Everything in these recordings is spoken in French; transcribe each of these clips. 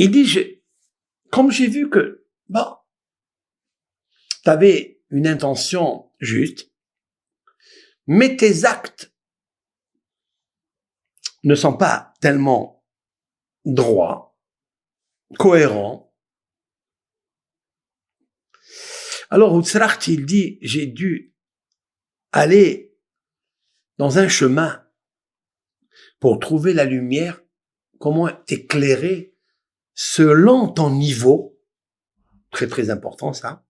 Il dit, comme j'ai vu que, bon, t'avais une intention juste, mais tes actes ne sont pas tellement droits, cohérents. Alors, Outsracht, il dit, j'ai dû aller dans un chemin pour trouver la lumière, comment t'éclairer selon ton niveau. Très, très important, ça.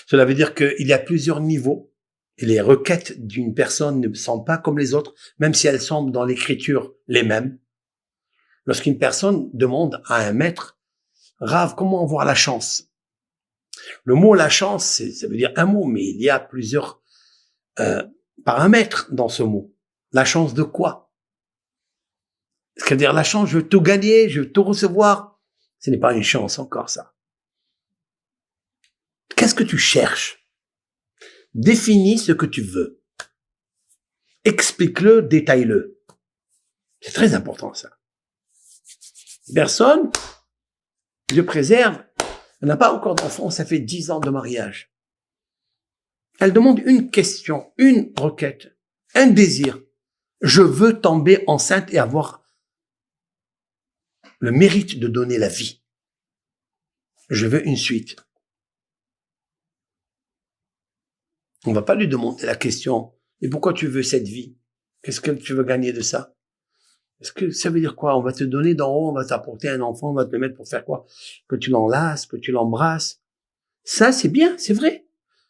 Cela veut dire qu'il y a plusieurs niveaux. Et les requêtes d'une personne ne sont pas comme les autres, même si elles sont dans l'écriture les mêmes. Lorsqu'une personne demande à un maître, Rav, comment avoir la chance? Le mot la chance, ça veut dire un mot, mais il y a plusieurs paramètres dans ce mot. La chance de quoi? C'est-à-dire la chance, je veux tout gagner, je veux tout recevoir. Ce n'est pas une chance encore, ça. Qu'est-ce que tu cherches? Définis ce que tu veux. Explique-le, détaille-le. C'est très important, ça. Personne, Dieu préserve, elle n'a pas encore d'enfant, ça fait 10 ans de mariage. Elle demande une question, une requête, un désir. Je veux tomber enceinte et avoir le mérite de donner la vie. Je veux une suite. On va pas lui demander la question, et pourquoi tu veux cette vie? Qu'est-ce que tu veux gagner de ça? Est-ce que ça veut dire quoi? On va te donner d'en haut, on va t'apporter un enfant, on va te le mettre pour faire quoi? Que tu l'enlaces, que tu l'embrasses. Ça, c'est bien, c'est vrai.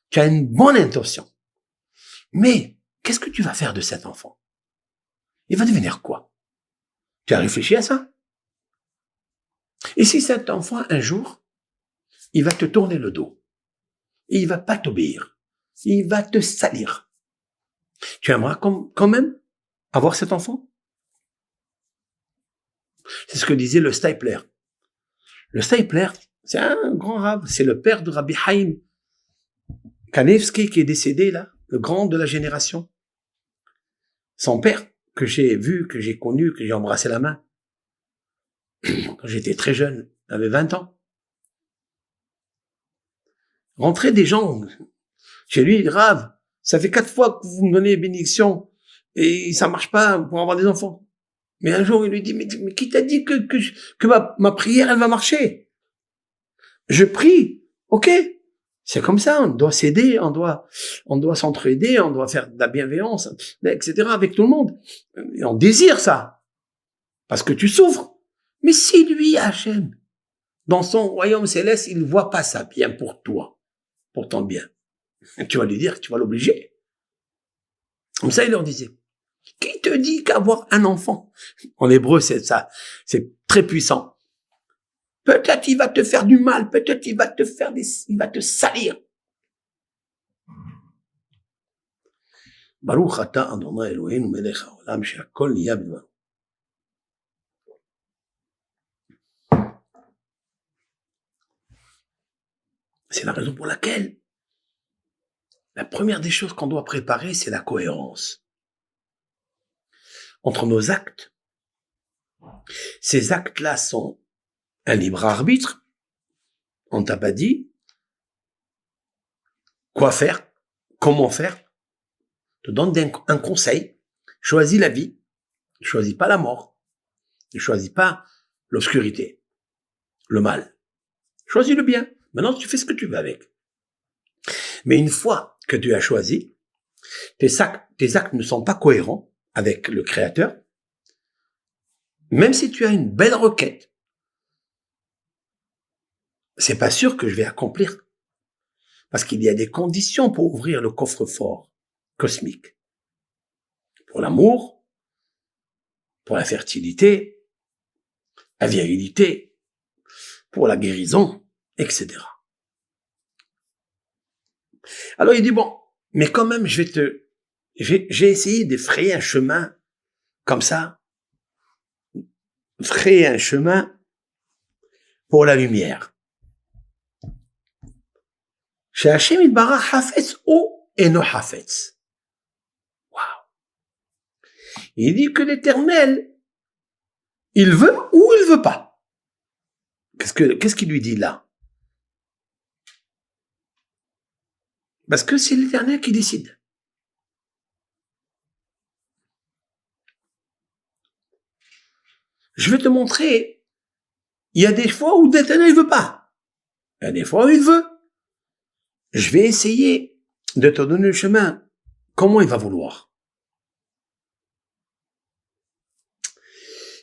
Tu as une bonne intention. Mais, qu'est-ce que tu vas faire de cet enfant? Il va devenir quoi? Tu as réfléchi à ça? Et si cet enfant, un jour, il va te tourner le dos, et il va pas t'obéir, il va te salir, tu aimeras quand même avoir cet enfant? C'est ce que disait le Stapler. Le Stapler, c'est un grand rave, c'est le père de Rabbi Haïm Kanevski qui est décédé là, le grand de la génération. Son père, que j'ai vu, que j'ai connu, que j'ai embrassé la main, quand j'étais très jeune, j'avais 20 ans. Rentraient des gens chez lui, Rav, ça fait 4 fois que vous me donnez bénédiction et ça marche pas pour avoir des enfants. Mais un jour, il lui dit, mais qui t'a dit que ma prière, elle va marcher? Je prie, ok. C'est comme ça, on doit s'aider, on doit s'entraider, on doit faire de la bienveillance, etc. avec tout le monde. Et on désire ça. Parce que tu souffres. Mais si lui, Hachem, dans son royaume céleste, il voit pas ça bien pour toi, pour ton bien, tu vas lui dire, tu vas l'obliger. Comme ça, il leur disait. Qui te dit qu'avoir un enfant, en hébreu, c'est ça, c'est très puissant. Peut-être il va te faire du mal, peut-être il va te salir. Baruch ata Adonai Eloheinu melech haolam she'akol niya b'dvaro. C'est la raison pour laquelle la première des choses qu'on doit préparer, c'est la cohérence entre nos actes. Ces actes-là sont un libre arbitre. On t'a pas dit quoi faire, comment faire. Te donne un conseil. Choisis la vie. Ne choisis pas la mort. Ne choisis pas l'obscurité, le mal. Choisis le bien. Maintenant, tu fais ce que tu veux avec. Mais une fois que tu as choisi, tes actes ne sont pas cohérents avec le Créateur. Même si tu as une belle requête, c'est pas sûr que je vais accomplir. Parce qu'il y a des conditions pour ouvrir le coffre-fort cosmique. Pour l'amour, pour la fertilité, la virilité, pour la guérison, etc. Alors il dit, bon, mais quand même, j'ai essayé de frayer un chemin comme ça, frayer un chemin pour la lumière. Chez Hachem Yitbarach Hafetz ou Eno Hafetz. Il dit que l'Éternel, il veut ou il veut pas. Parce que, qu'est-ce qu'il lui dit là? Parce que c'est l'Éternel qui décide. Je vais te montrer, il y a des fois où l'Éternel ne veut pas. Il y a des fois où il veut. Je vais essayer de te donner le chemin. Comment il va vouloir?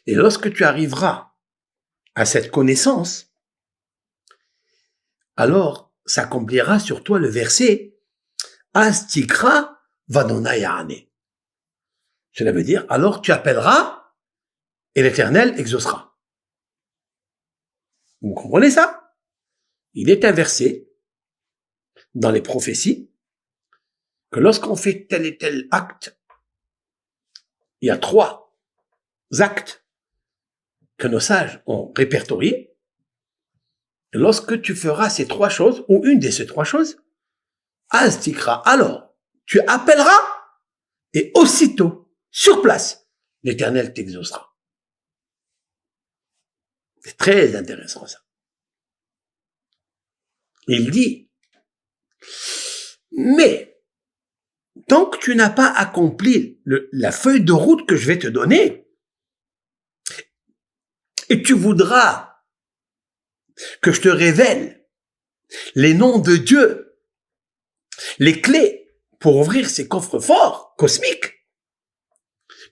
Et lorsque tu arriveras à cette connaissance, alors s'accomplira sur toi le verset Astikra vadonayane. Cela veut dire, alors tu appelleras et l'Éternel exaucera. Vous comprenez ça? Il est inversé dans les prophéties que lorsqu'on fait tel et tel acte, il y a 3 actes que nos sages ont répertoriés. Et lorsque tu feras ces 3 choses, ou une de ces 3 choses, Astikra, alors tu appelleras et aussitôt, sur place, l'Éternel t'exaucera. C'est très intéressant ça. Il dit, mais tant que tu n'as pas accompli la feuille de route que je vais te donner, et tu voudras que je te révèle les noms de Dieu, les clés pour ouvrir ces coffres forts cosmiques,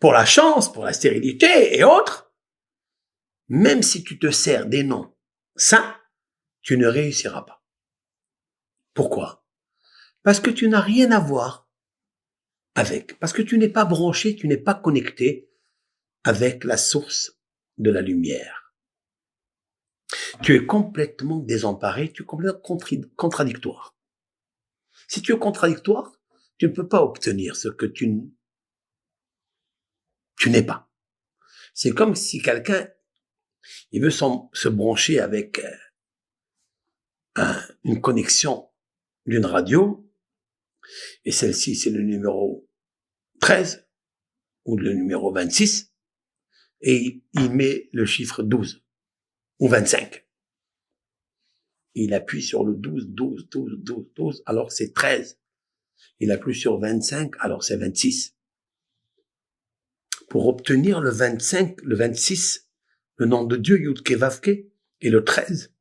pour la chance, pour la stérilité et autres, même si tu te sers des noms saints, tu ne réussiras pas. Pourquoi? Parce que tu n'as rien à voir avec, parce que tu n'es pas branché, tu n'es pas connecté avec la source de la lumière. Tu es complètement désemparé, tu es complètement contradictoire. Si tu es contradictoire, tu ne peux pas obtenir ce que tu n'es pas. C'est comme si quelqu'un, il veut se brancher avec une connexion d'une radio, et celle-ci c'est le numéro 13 ou le numéro 26, et il met le chiffre 12 ou 25. Il appuie sur le 12, 12, 12, 12, 12, alors c'est 13. Il appuie sur 25, alors c'est 26. Pour obtenir le 25, le 26, le nom de Dieu, Yud Ke Vav Ke, et le 13,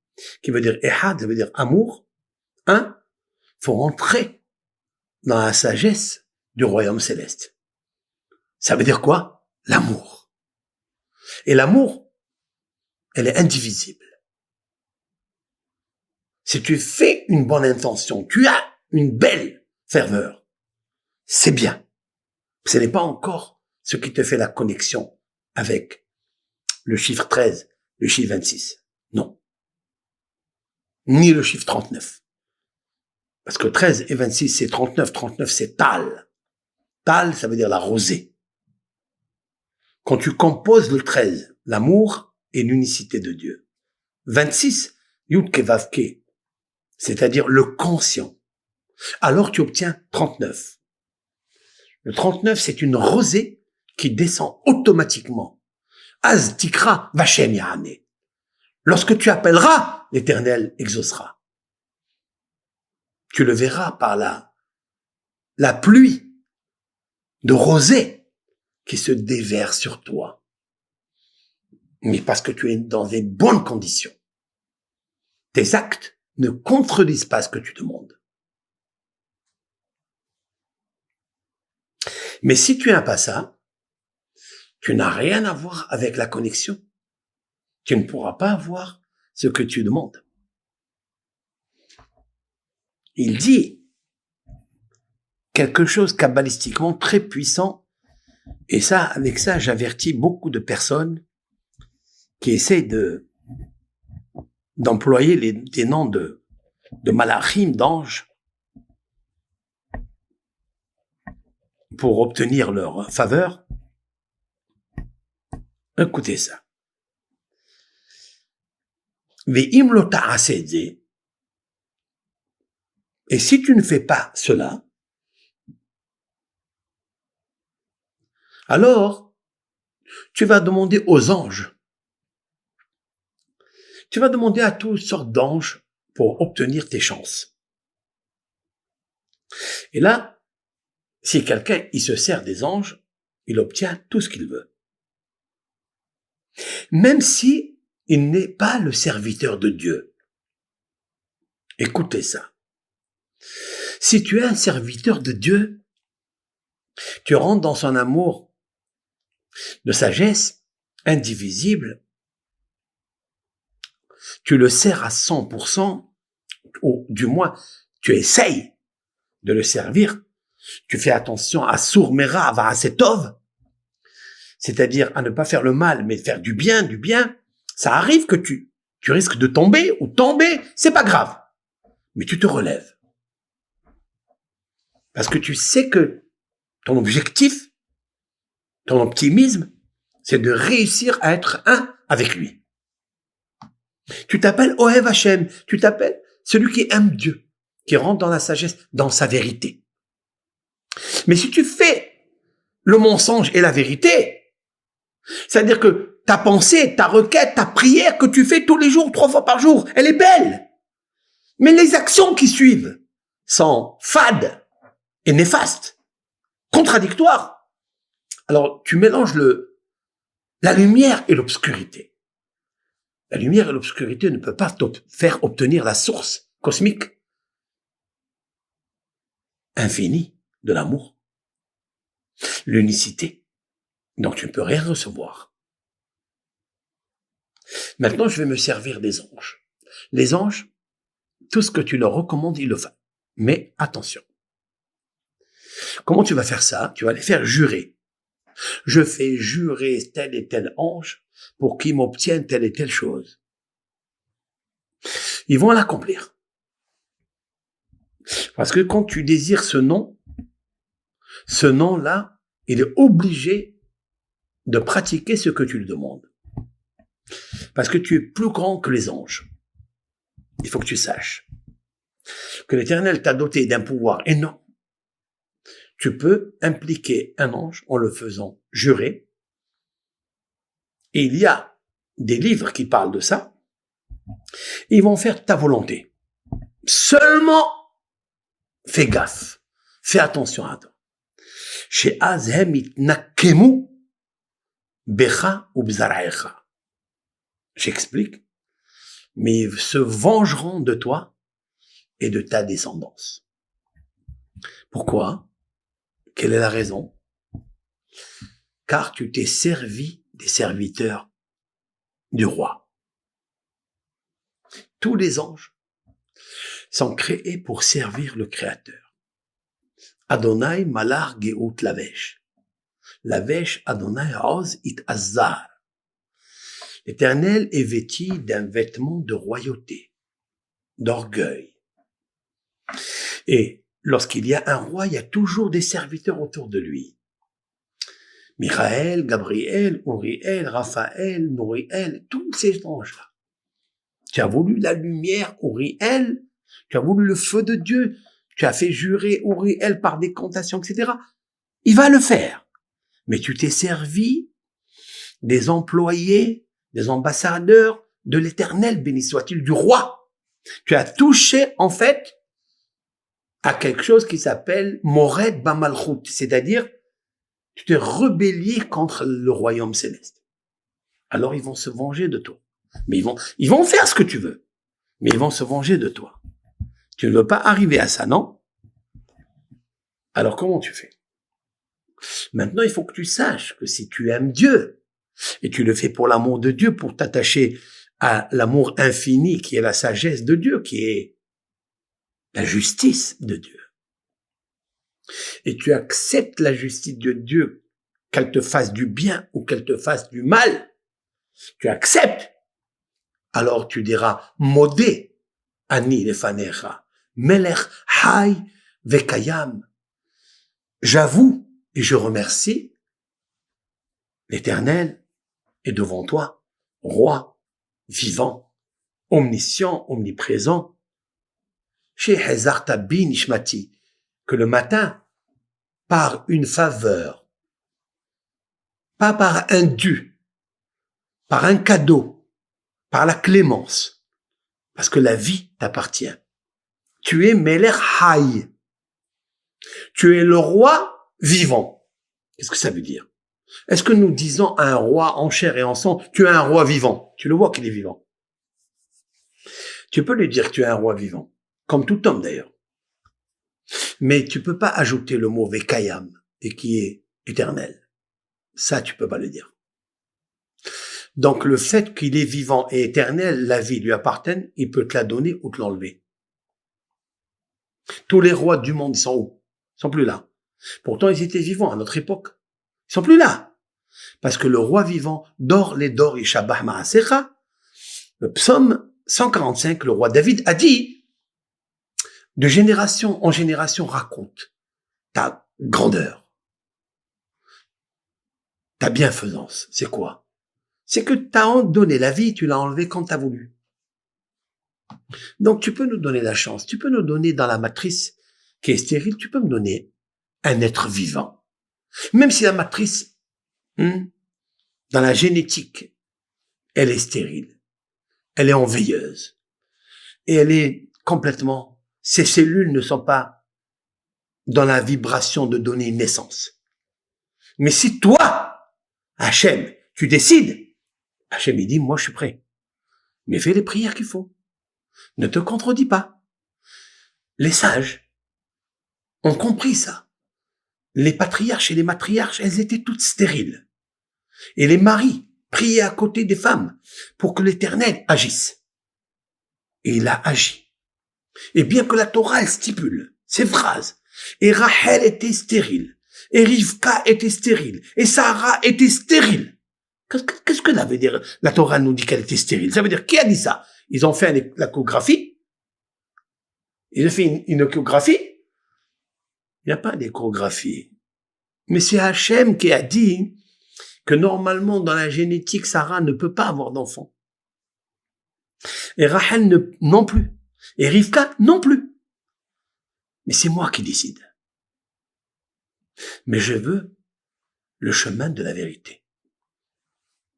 qui veut dire Ehad, ça veut dire amour, faut rentrer dans la sagesse du royaume céleste. Ça veut dire quoi? L'amour. Et l'amour, elle est indivisible. Si tu fais une bonne intention, tu as une belle ferveur, c'est bien. Ce n'est pas encore ce qui te fait la connexion avec le chiffre 13, le chiffre 26. Non. Ni le chiffre 39. Parce que 13 et 26, c'est 39. 39, c'est Tal. Tal, ça veut dire la rosée. Quand tu composes le 13, l'amour et l'unicité de Dieu. 26, Yud Ke Vav Ke, c'est-à-dire le conscient. Alors tu obtiens 39. Le 39, c'est une rosée qui descend automatiquement. Az tikra vachem yahane. Lorsque tu appelleras, l'Éternel exaucera. Tu le verras par la pluie de rosée qui se déverse sur toi. Mais parce que tu es dans des bonnes conditions. Tes actes ne contredisent pas ce que tu demandes. Mais si tu n'as pas ça, tu n'as rien à voir avec la connexion. Tu ne pourras pas avoir ce que tu demandes. Il dit quelque chose kabbalistiquement très puissant, et ça, avec ça, j'avertis beaucoup de personnes qui essaient d'employer des noms de malachim, d'anges, pour obtenir leur faveur. Écoutez ça. Ve'im lo ta'aseh ze, et si tu ne fais pas cela, alors tu vas demander aux anges Tu vas demander à toutes sortes d'anges pour obtenir tes chances. Et là, si quelqu'un, il se sert des anges, il obtient tout ce qu'il veut. Même si il n'est pas le serviteur de Dieu. Écoutez ça. Si tu es un serviteur de Dieu, tu rentres dans son amour de sagesse, indivisible, tu le sers à 100%, ou du moins, tu essayes de le servir, tu fais attention à sourmera avasetov, c'est-à-dire à ne pas faire le mal, mais faire du bien, ça arrive que tu risques de tomber ou tomber, c'est pas grave, mais tu te relèves. Parce que tu sais que ton objectif, ton optimisme, c'est de réussir à être un avec lui. Tu t'appelles Ohev Hashem, tu t'appelles celui qui aime Dieu, qui rentre dans la sagesse, dans sa vérité. Mais si tu fais le mensonge et la vérité, c'est-à-dire que ta pensée, ta requête, ta prière que tu fais tous les jours, 3 fois par jour, elle est belle. Mais les actions qui suivent sont fades et néfastes, contradictoires. Alors, tu mélanges la lumière et l'obscurité. La lumière et l'obscurité ne peuvent pas faire obtenir la source cosmique infinie de l'amour, l'unicité. Donc, tu ne peux rien recevoir. Maintenant, je vais me servir des anges. Les anges, tout ce que tu leur recommandes, ils le font. Mais attention. Comment tu vas faire ça? Tu vas les faire jurer. Je fais jurer tel et tel ange pour qu'il m'obtienne telle et telle chose. Ils vont l'accomplir. Parce que quand tu désires ce nom-là, il est obligé de pratiquer ce que tu lui demandes. Parce que tu es plus grand que les anges. Il faut que tu saches que l'Éternel t'a doté d'un pouvoir énorme. Tu peux impliquer un ange en le faisant jurer. Et il y a des livres qui parlent de ça. Ils vont faire ta volonté. Seulement, fais gaffe. Fais attention à toi. Chez Azhem itnakemu becha ou bzaraecha. J'explique. Mais ils se vengeront de toi et de ta descendance. Pourquoi? Quelle est la raison? Car tu t'es servi des serviteurs du roi. Tous les anges sont créés pour servir le Créateur. Adonai malar geout lavesh. Lavesh Adonai oz it azar. L'Éternel est vêtu d'un vêtement de royauté, d'orgueil. Et lorsqu'il y a un roi, il y a toujours des serviteurs autour de lui. Michaël, Gabriel, Uriel, Raphaël, Nouriel, tous ces anges-là. Tu as voulu la lumière, Uriel, tu as voulu le feu de Dieu, tu as fait jurer Uriel par décantation, etc. Il va le faire. Mais tu t'es servi des employés, des ambassadeurs de l'Éternel, béni soit-il, du roi. Tu as touché, en fait, à quelque chose qui s'appelle Mored Bamalchut, c'est-à-dire tu t'es rebellé contre le royaume céleste. Alors ils vont se venger de toi. Mais ils vont faire ce que tu veux. Mais ils vont se venger de toi. Tu ne veux pas arriver à ça, non? Alors comment tu fais? Maintenant, il faut que tu saches que si tu aimes Dieu, et tu le fais pour l'amour de Dieu, pour t'attacher à l'amour infini qui est la sagesse de Dieu, qui est la justice de Dieu. Et tu acceptes la justice de Dieu, qu'elle te fasse du bien ou qu'elle te fasse du mal. Tu acceptes. Alors tu diras, modé, ani lefanecha, melech hay vekayam. J'avoue et je remercie l'Éternel est devant toi, roi, vivant, omniscient, omniprésent. Chez Hezarta bin Ishmati, que le matin, par une faveur, pas par un dû, par un cadeau, par la clémence, parce que la vie t'appartient. Tu es Melech Hay. Tu es le roi vivant. Qu'est-ce que ça veut dire? Est-ce que nous disons à un roi en chair et en sang, tu es un roi vivant? Tu le vois qu'il est vivant. Tu peux lui dire que tu es un roi vivant, comme tout homme d'ailleurs. Mais tu peux pas ajouter le mot Vekayam, et qui est éternel. Ça, tu peux pas le dire. Donc le fait qu'il est vivant et éternel, la vie lui appartienne, il peut te la donner ou te l'enlever. Tous les rois du monde, ils sont où? Ils sont plus là. Pourtant, ils étaient vivants à notre époque. Ils sont plus là. Parce que le roi vivant, dort les dors et Shabbat Ma'asecha, le psaume 145, le roi David a dit, de génération en génération, raconte ta grandeur, ta bienfaisance. C'est quoi? C'est que t'as donné la vie, tu l'as enlevée quand t'as voulu. Donc tu peux nous donner la chance, tu peux nous donner dans la matrice qui est stérile, tu peux me donner un être vivant. Même si la matrice, dans la génétique, elle est stérile, elle est en veilleuse, et elle est complètement, ces cellules ne sont pas dans la vibration de donner une naissance. Mais si toi, Hachem, tu décides, Hachem il dit, moi je suis prêt, mais fais les prières qu'il faut. Ne te contredis pas. Les sages ont compris ça. Les patriarches et les matriarches, elles étaient toutes stériles. Et les maris priaient à côté des femmes pour que l'Éternel agisse. Et il a agi. Et bien que la Torah, elle stipule ces phrases, et Rachel était stérile, et Rivka était stérile, et Sarah était stérile. Qu'est-ce que ça veut dire? La Torah nous dit qu'elle était stérile. Ça veut dire, qui a dit ça? Ils ont fait l'échographie. Ils ont fait une échographie. Il n'y a pas d'échographie. Mais c'est Hachem qui a dit que normalement, dans la génétique, Sarah ne peut pas avoir d'enfant. Et Rachel non plus. Et Rivka non plus. Mais c'est moi qui décide. Mais je veux le chemin de la vérité.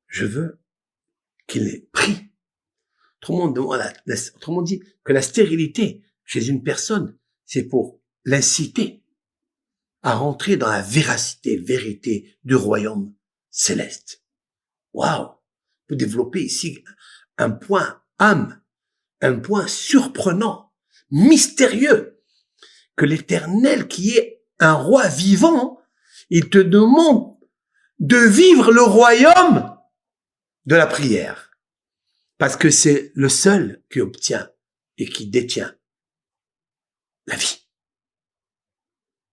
Je veux qu'il ait pris. Autrement dit que la stérilité chez une personne, c'est pour l'inciter à rentrer dans la vérité du royaume céleste. Waouh! On peut développer ici un point âme, un point surprenant, mystérieux, que l'Éternel, qui est un roi vivant, il te demande de vivre le royaume de la prière. Parce que c'est le seul qui obtient et qui détient la vie.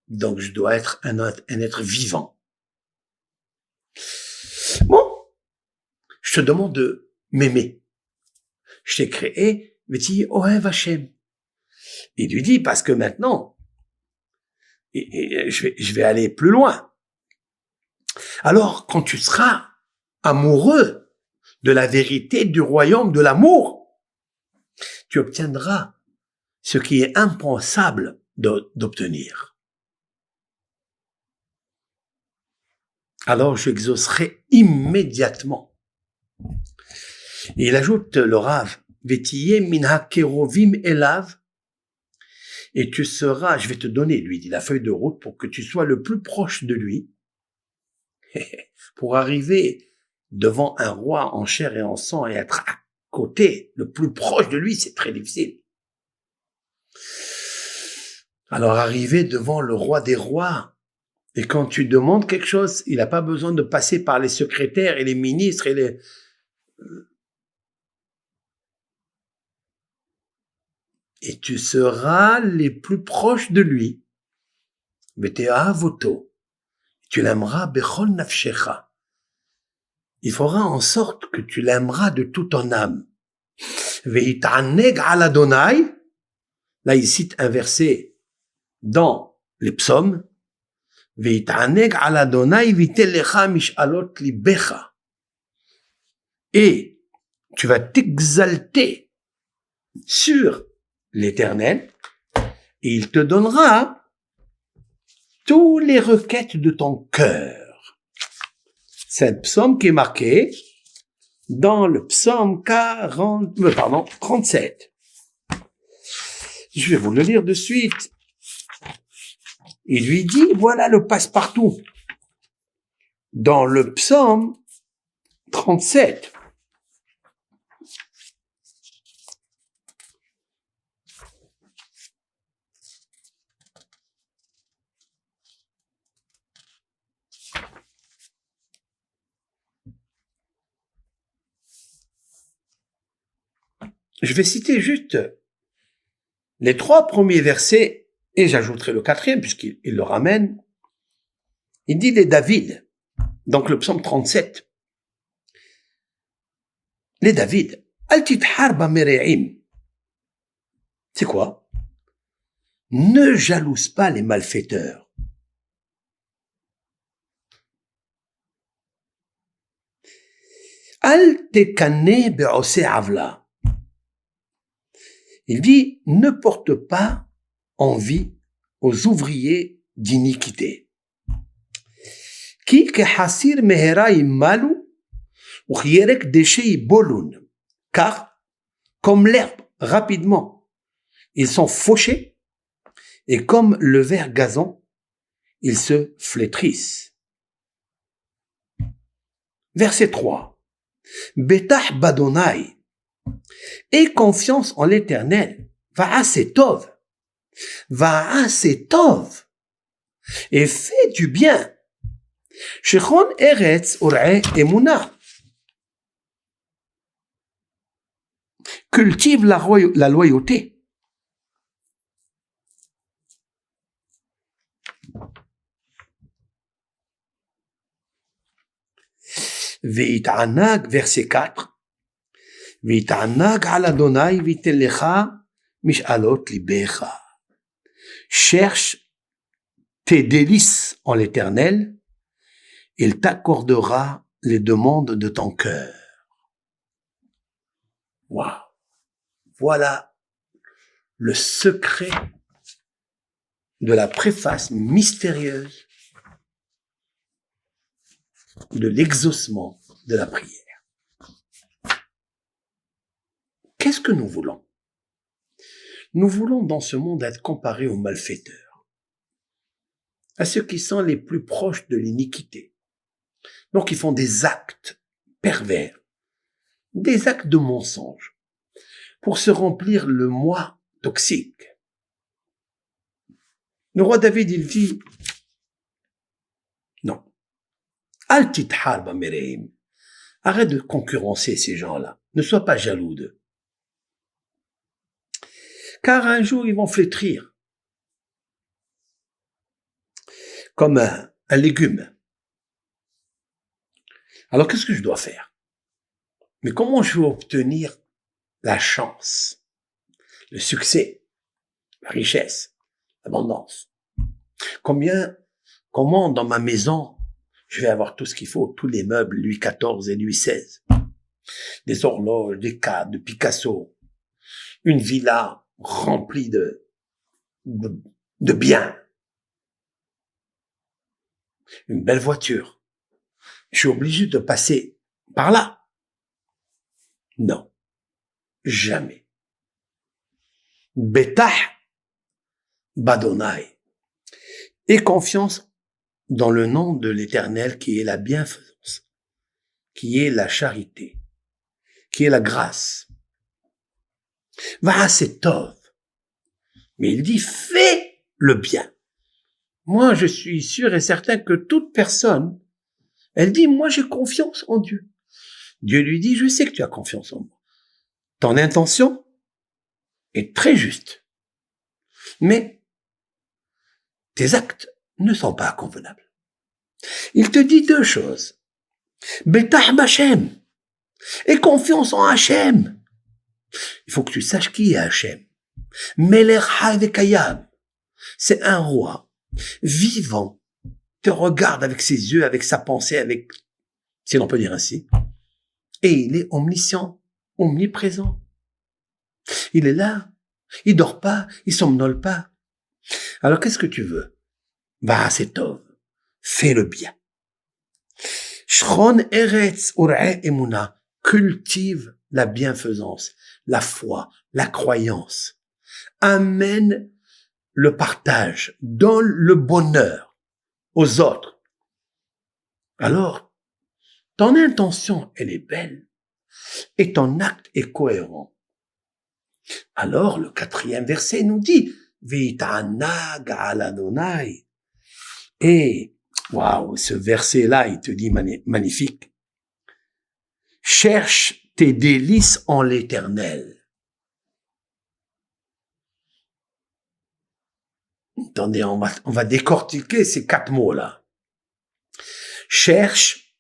Donc je dois être un être vivant. Bon, je te demande de m'aimer. Je t'ai créé, mais tu dis, Ohev Hashem. Il lui dit, parce que maintenant, je vais aller plus loin. Alors, quand tu seras amoureux de la vérité, du royaume, de l'amour, tu obtiendras ce qui est impensable d'obtenir. Alors j'exaucerai immédiatement. Et il ajoute le Rav, Vetiye minha kerovim elav, et tu seras, je vais te donner, lui dit, la feuille de route pour que tu sois le plus proche de lui, pour arriver devant un roi en chair et en sang et être à côté, le plus proche de lui, c'est très difficile. Alors arriver devant le roi des rois, et quand tu demandes quelque chose, il n'a pas besoin de passer par les secrétaires et les ministres et les... Et tu seras les plus proches de lui. Vete'ahavoto. Tu l'aimeras bechol nafshecha. Il fera en sorte que tu l'aimeras de toute ton âme. Ve'it'aneg al Adonai. Là, il cite un verset dans les psaumes. Ve'it'aneg al Adonai vitelecha mishalot libecha. Et tu vas t'exalter sur l'Éternel et il te donnera toutes les requêtes de ton cœur. C'est un psaume qui est marqué dans le psaume 37. Je vais vous le lire de suite. Il lui dit, voilà le passe-partout. Dans le psaume 37. Je vais citer juste les 3 premiers versets et j'ajouterai le 4e puisqu'il le ramène. Il dit les David, donc le psaume 37. Les David, Al tithar bameri'im. C'est quoi? Ne jalouse pas les malfaiteurs. Al tekane be'ose avla. Il dit, ne porte pas envie aux ouvriers d'iniquité. Ki kehasir mehera imalu, ou khierek deshe bolun. Car, comme l'herbe, rapidement, ils sont fauchés, et comme le vert gazon, ils se flétrissent. Verset 3. Betah badonai. Aie confiance en l'Éternel. Va'asetov. Va'asetov. Et fais du bien. Shechon eretz ur'e emuna. Cultive la loyauté. Ve'it'anag, verset 4. Ve'it'anag al Adonai v'itelecha mish'alot libecha. Cherche tes délices en l'Éternel, il t'accordera les demandes de ton cœur. Waouh! Voilà le secret de la préface mystérieuse de l'exaucement de la prière. Qu'est-ce que nous voulons? Nous voulons dans ce monde être comparés aux malfaiteurs, à ceux qui sont les plus proches de l'iniquité. Donc ils font des actes pervers, des actes de mensonge, pour se remplir le moi toxique. Le roi David, il dit, non, Al tithar bameri'im. Arrête de concurrencer ces gens-là. Ne sois pas jaloux d'eux. Car un jour, ils vont flétrir. Comme un légume. Alors, qu'est-ce que je dois faire? Mais comment je vais obtenir la chance, le succès, la richesse, l'abondance? Comment dans ma maison, je vais avoir tout ce qu'il faut, tous les meubles Louis XIV et Louis XVI, des horloges, des cadres de Picasso, une villa remplie de biens, une belle voiture. Je suis obligé de passer par là. Non, jamais. Betah badonai. Aie confiance dans le nom de l'Éternel qui est la bienfaisance, qui est la charité, qui est la grâce. Va'asetov. Mais il dit, fais le bien. Moi, je suis sûr et certain que toute personne, elle dit, moi, j'ai confiance en Dieu. Dieu lui dit, je sais que tu as confiance en moi. Ton intention est très juste. Mais tes actes ne sont pas convenables. Il te dit 2 choses. Betah b'Hashem. Aie confiance en Hachem. Il faut que tu saches qui est Hachem. Melech Havekayam. C'est un roi vivant, te regarde avec ses yeux, avec sa pensée, si l'on peut dire ainsi. Et il est omniscient, omniprésent. Il est là. Il dort pas, il somnole pas. Alors qu'est-ce que tu veux? Va'asetov. Fais le bien. Shron eretz ur'e emuna. cultive la bienfaisance, la foi, la croyance. Amène le partage, donne le bonheur aux autres. Alors, ton intention, elle est belle et ton acte est cohérent. Alors, le 4e verset nous dit, Vitana Ga'aladonai. Et, waouh, ce verset-là, il te dit magnifique. Cherche tes délices en l'Éternel. Attendez, on va décortiquer ces 4 mots-là. Cherche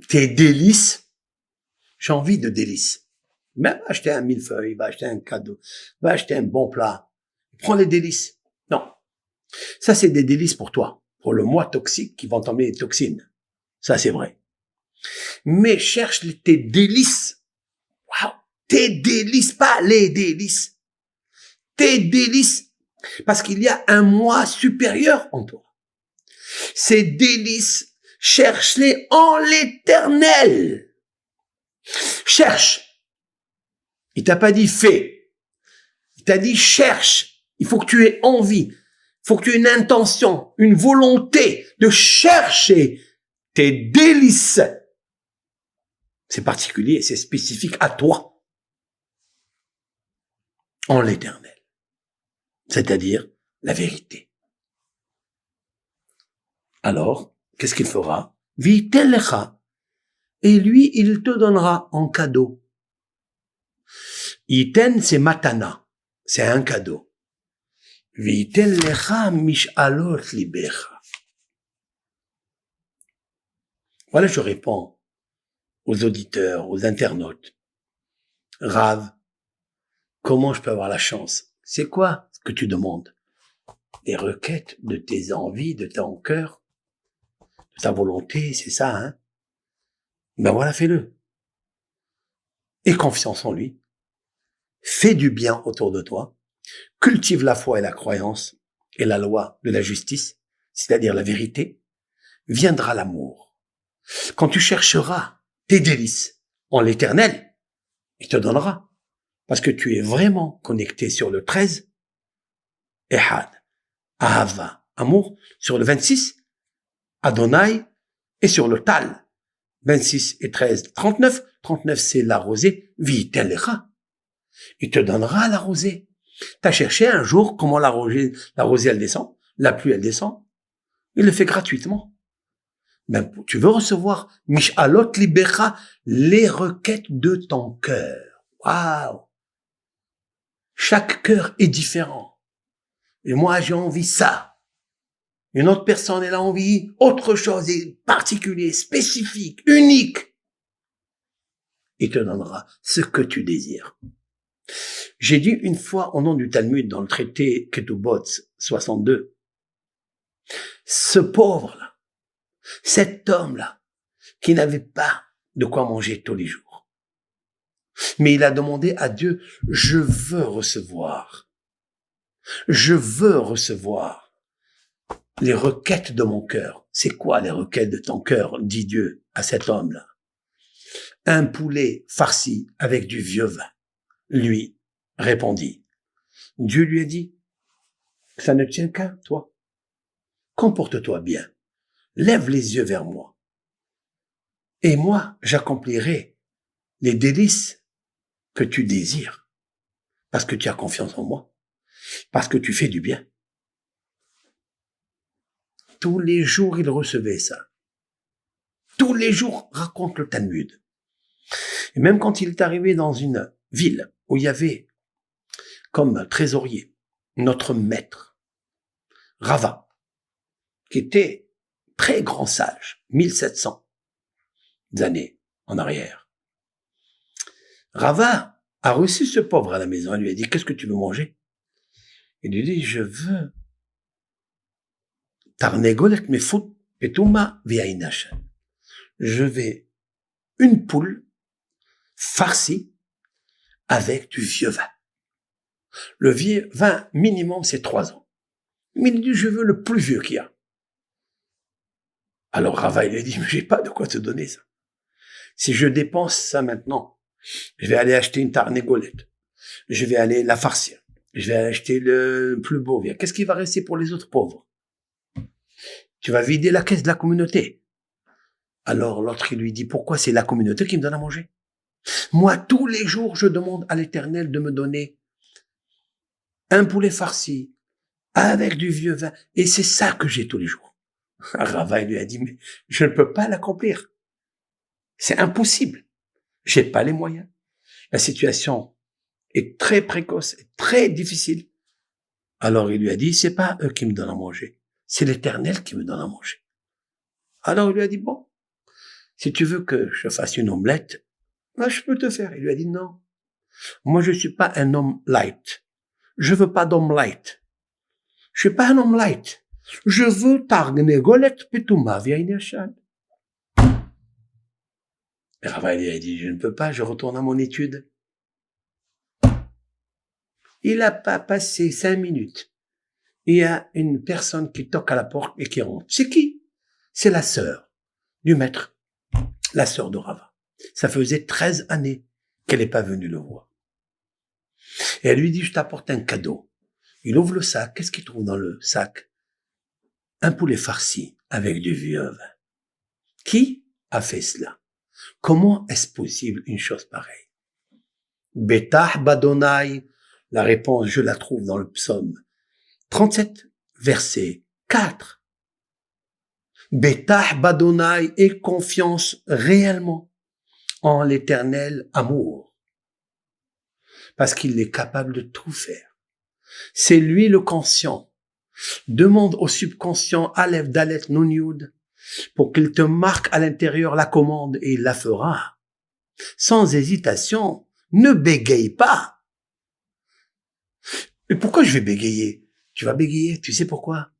tes délices. J'ai envie de délices. Même acheter un millefeuille, va acheter un cadeau, va acheter un bon plat. Prends les délices. Non. Ça, c'est des délices pour toi. Pour le moi toxique qui vont t'emmener les toxines. Ça, c'est vrai. Mais cherche tes délices. Waouh. Tes délices, pas les délices. Tes délices. Parce qu'il y a un moi supérieur en toi. Ces délices, cherche-les en l'Éternel. Cherche. Il t'a pas dit fais. Il t'a dit cherche. Il faut que tu aies envie. Il faut que tu aies une intention, une volonté de chercher tes délices. C'est particulier, c'est spécifique à toi. En l'Éternel. C'est-à-dire la vérité. Alors, qu'est-ce qu'il fera? Vitellecha. Et lui, il te donnera en cadeau. Iten, c'est matana. C'est un cadeau. Vitellecha mishalot libecha. Voilà, je réponds aux auditeurs, aux internautes. Rav, comment je peux avoir la chance? C'est quoi ce que tu demandes? Des requêtes de tes envies, de ton cœur, de ta volonté, c'est ça, hein? Ben voilà, fais-le. Aie confiance en lui. Fais du bien autour de toi. Cultive la foi et la croyance et la loi de la justice, c'est-à-dire la vérité. Viendra l'amour. Quand tu chercheras tes délices en l'Éternel, il te donnera. Parce que tu es vraiment connecté sur le 13, Ehad, Ahava, amour, sur le 26, Adonai, et sur le Tal, 26 et 13, 39, 39 c'est la rosée, Vitellecha. Il te donnera la rosée. T'as cherché un jour comment la rosée elle descend, la pluie elle descend, il le fait gratuitement. Ben, tu veux recevoir Mishalot Libecha, les requêtes de ton cœur. Waouh! Chaque cœur est différent. Et moi, j'ai envie ça. Une autre personne, elle a envie autre chose, particulier, spécifique, unique. Il te donnera ce que tu désires. J'ai dit une fois au nom du Talmud dans le traité Ketubot 62, ce pauvre-là, cet homme-là, qui n'avait pas de quoi manger tous les jours. Mais il a demandé à Dieu, je veux recevoir les requêtes de mon cœur. C'est quoi les requêtes de ton cœur, dit Dieu à cet homme-là? Un poulet farci avec du vieux vin. Lui répondit. Dieu lui a dit, ça ne tient qu'à toi. Comporte-toi bien. Lève les yeux vers moi. Et moi, j'accomplirai les délices que tu désires. Parce que tu as confiance en moi. Parce que tu fais du bien. Tous les jours, il recevait ça. Tous les jours, raconte le Talmud. Et même quand il est arrivé dans une ville où il y avait comme trésorier notre maître, Rava, qui était très grand sage, 1700 années en arrière. Rava a reçu ce pauvre à la maison. Il lui a dit, qu'est-ce que tu veux manger? Il lui dit, je veux tarnegolet mefut petuma viainash. Je vais une poule farcie avec du vieux vin. Le vieux vin minimum, c'est 3 ans. Mais il dit, je veux le plus vieux qu'il y a. Alors Rava, il lui dit, mais j'ai pas de quoi te donner ça. Si je dépense ça maintenant, je vais aller acheter une tarnégolette. Je vais aller la farcir. Je vais acheter le plus beau viande. Qu'est-ce qui va rester pour les autres pauvres? Tu vas vider la caisse de la communauté. Alors l'autre, il lui dit, pourquoi c'est la communauté qui me donne à manger? Moi, tous les jours, je demande à l'Éternel de me donner un poulet farci avec du vieux vin. Et c'est ça que j'ai tous les jours. Rava, il lui a dit, mais je ne peux pas l'accomplir. C'est impossible. J'ai pas les moyens. La situation est très précoce, très difficile. Alors il lui a dit, c'est pas eux qui me donnent à manger. C'est l'Éternel qui me donne à manger. Alors il lui a dit, bon, si tu veux que je fasse une omelette, ben, je peux te faire. Il lui a dit, non. Moi, je suis pas un homme light. Je veux pas d'homme light. Je suis pas un homme light. Je veux targnegolette petouma via inachad. Et Rava, il a dit, je ne peux pas, je retourne à mon étude. Il a pas passé 5 minutes. Il y a une personne qui toque à la porte et qui rentre. C'est qui? C'est la sœur du maître. La sœur de Rava. Ça faisait 13 années qu'elle n'est pas venue le voir. Et elle lui dit, je t'apporte un cadeau. Il ouvre le sac. Qu'est-ce qu'il trouve dans le sac? Un poulet farci avec du vieux vin. Qui a fait cela? Comment est-ce possible une chose pareille? Betah Badonai. La réponse, je la trouve dans le psaume 37, verset 4. Betah Badonai, et confiance réellement en l'éternel amour. Parce qu'il est capable de tout faire. C'est lui le conscient. Demande au subconscient, Aleph, Dalet, Nun, Yud, pour qu'il te marque à l'intérieur la commande et il la fera. Sans hésitation, ne bégaye pas. Mais pourquoi je vais bégayer? Tu vas bégayer, tu sais pourquoi?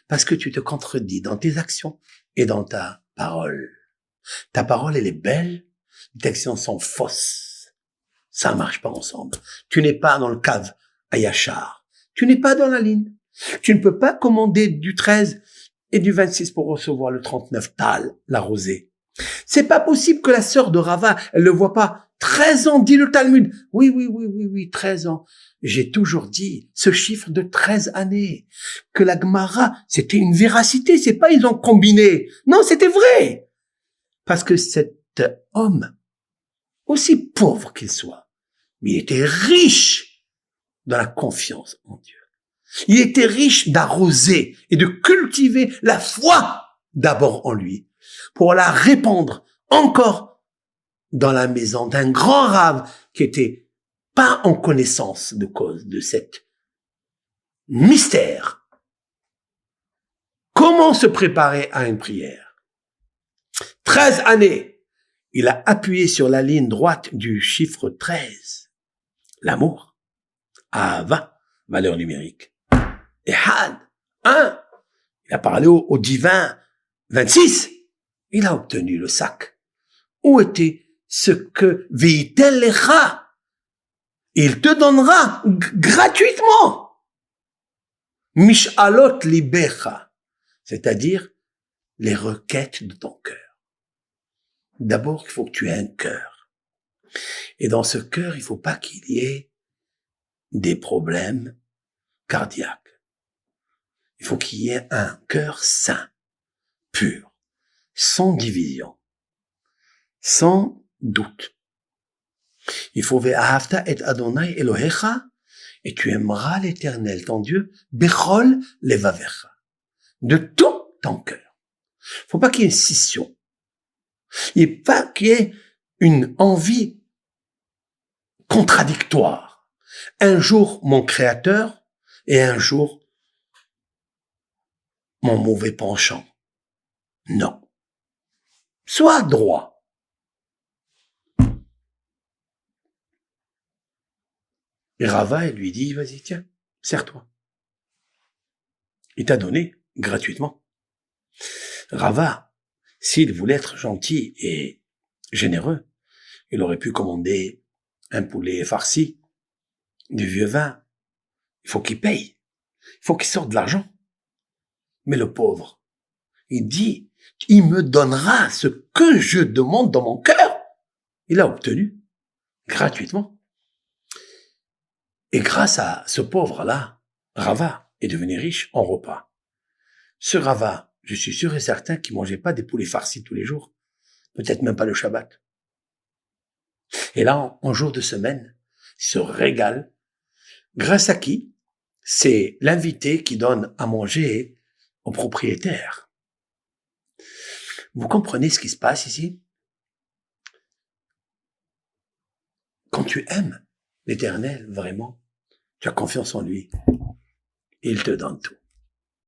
Parce que tu te contredis dans tes actions et dans ta parole. Ta parole, elle est belle, tes actions sont fausses. Ça marche pas ensemble. Tu n'es pas dans le cave à Yachar. Tu n'es pas dans la ligne. Tu ne peux pas commander du 13 et du 26 pour recevoir le 39 Tal, la rosée. C'est pas possible que la sœur de Rava, elle le voit pas. 13 ans, dit le Talmud. Oui, 13 ans. J'ai toujours dit ce chiffre de 13 années. Que la Gemara, c'était une véracité. C'est pas ils ont combiné. Non, c'était vrai. Parce que cet homme, aussi pauvre qu'il soit, mais il était riche dans la confiance en Dieu. Il était riche d'arroser et de cultiver la foi d'abord en lui pour la répandre encore dans la maison d'un grand rave qui était pas en connaissance de cause de cet mystère. Comment se préparer à une prière? 13 années. Il a appuyé sur la ligne droite du chiffre 13. L'amour. Ahava, valeur numérique. Et Had, 1. Il a parlé au divin 26. Il a obtenu le sac. Où était ce que Veitel lecha? Il te donnera gratuitement. Mishalot libecha, c'est-à-dire les requêtes de ton cœur. D'abord, il faut que tu aies un cœur. Et dans ce cœur, il faut pas qu'il y ait des problèmes cardiaques. Il faut qu'il y ait un cœur sain, pur, sans division, sans doute. Il faut ve'ahavta et Adonai Elohecha, et tu aimeras l'Éternel, ton Dieu, bechol levavecha, de tout ton cœur. Il faut pas qu'il y ait une scission. Il faut pas qu'il y ait une envie contradictoire. Un jour, mon Créateur, et un jour, mon mauvais penchant. Non. Sois droit. Et Rava, elle lui dit, vas-y, tiens, sers-toi. Il t'a donné gratuitement. Rava, s'il voulait être gentil et généreux, il aurait pu commander un poulet farci, du vieux vin. Il faut qu'il paye. Il faut qu'il sorte de l'argent. Mais le pauvre, il dit, il me donnera ce que je demande dans mon cœur. Il a obtenu gratuitement. Et grâce à ce pauvre-là, Rava est devenu riche en repas. Ce Rava, je suis sûr et certain qu'il mangeait pas des poulets farcis tous les jours. Peut-être même pas le Shabbat. Et là, en jour de semaine, il se régale. Grâce à qui? C'est l'invité qui donne à manger au propriétaire. Vous comprenez ce qui se passe ici? Quand tu aimes l'Éternel, vraiment, tu as confiance en lui. Il te donne tout.